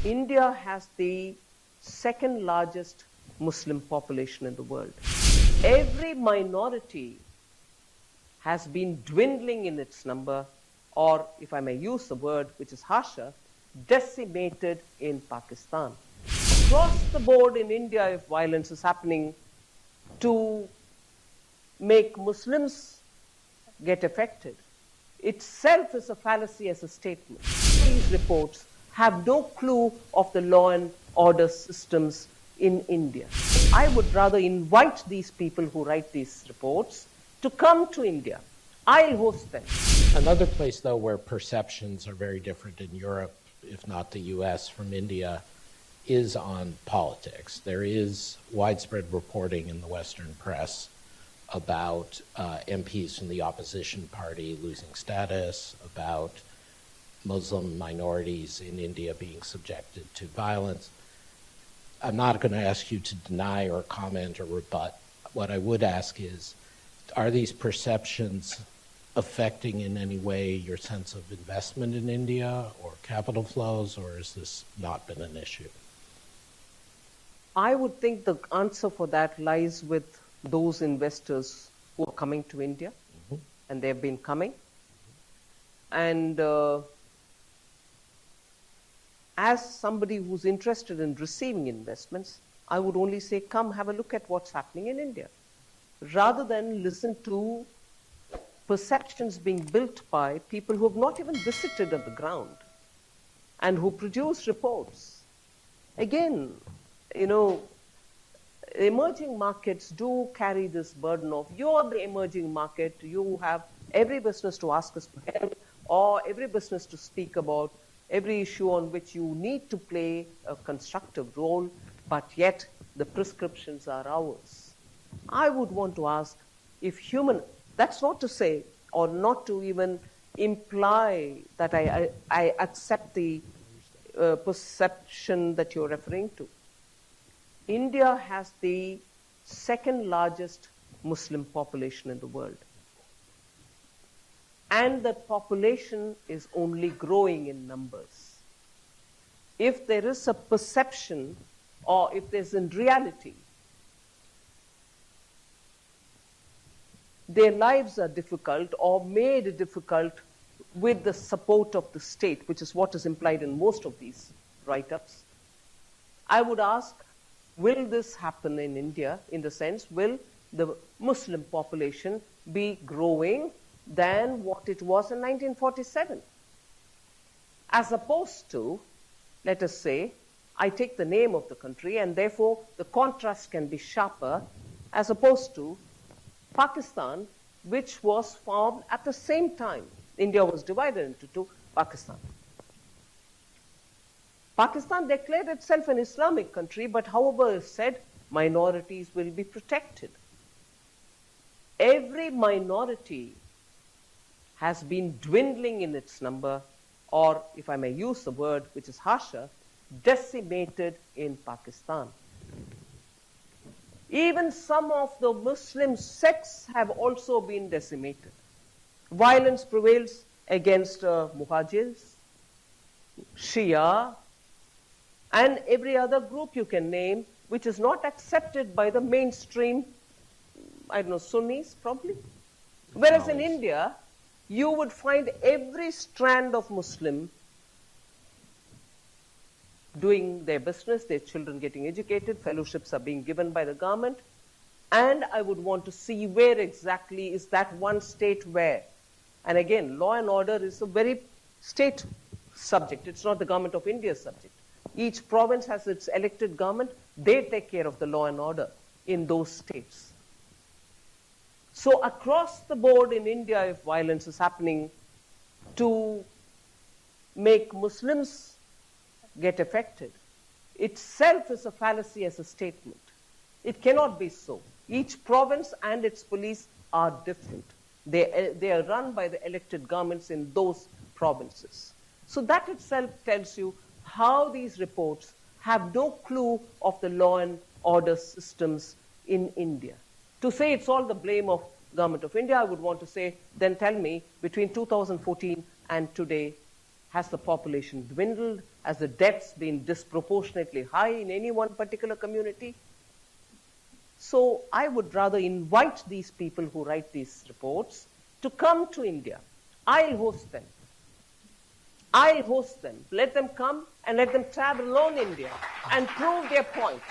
India has the second largest Muslim population in the world. Every minority has been dwindling in its number, or if I may use the word which is harsher, decimated in Pakistan. Across the board in India, if violence is happening to make Muslims get affected, itself is a fallacy as a statement. These reports have no clue of the law and order systems in India. I would rather invite these people who write these reports to come to India. I'll host them. Another place, though, where perceptions are very different in Europe, if not the US, from India, is on politics. There is widespread reporting in the Western press about MPs from the opposition party losing status, about Muslim minorities in India being subjected to violence. I'm not going to ask you to deny or comment or rebut. What I would ask is, are these perceptions affecting in any way your sense of investment in India or capital flows, or has this not been an issue? I would think the answer for that lies with those investors who are coming to India, and they've been coming. And as somebody who's interested in receiving investments, I would only say, come have a look at what's happening in India, rather than listen to perceptions being built by people who have not even visited on the ground and who produce reports. Again, you know, emerging markets do carry this burden of, you're the emerging market, you have every business to ask us for help, or every business to speak about every issue on which you need to play a constructive role, but yet the prescriptions are ours. I would want to ask if that's not to say, or not to even imply that I accept the perception that you're referring to. India has the second largest Muslim population in the world. And the population is only growing in numbers. If there is a perception, or if there's in reality, their lives are difficult or made difficult with the support of the state, which is what is implied in most of these write-ups, I would ask, will this happen in India, in the sense, will the Muslim population be growing than what it was in 1947? As opposed to, let us say, I take the name of the country and therefore the contrast can be sharper, as opposed to Pakistan, which was formed at the same time. India was divided into two, Pakistan. Pakistan declared itself an Islamic country, but however is said, minorities will be protected. Every minority has been dwindling in its number, or if I may use the word which is harsher, decimated in Pakistan. Even some of the Muslim sects have also been decimated. Violence prevails against Muhajirs, Shia, and every other group you can name, which is not accepted by the mainstream, I don't know, Sunnis probably. Whereas in India, you would find every strand of Muslim doing their business, their children getting educated, fellowships are being given by the government, and I would want to see where exactly is that one state where. And again, law and order is a very state subject. It's not the government of India's subject. Each province has its elected government. They take care of the law and order in those states. So across the board in India, if violence is happening to make Muslims get affected, itself is a fallacy as a statement. It cannot be so. Each province and its police are different. They are run by the elected governments in those provinces. So that itself tells you how these reports have no clue of the law and order systems in India. To say it's all the blame of government of India, I would want to say, then tell me, between 2014 and today, Has the population dwindled? Has the deaths been disproportionately high in any one particular community? So I would rather invite these people who write these reports to come to India. I'll host them. I'll host them. Let them come and let them travel alone India and prove their point.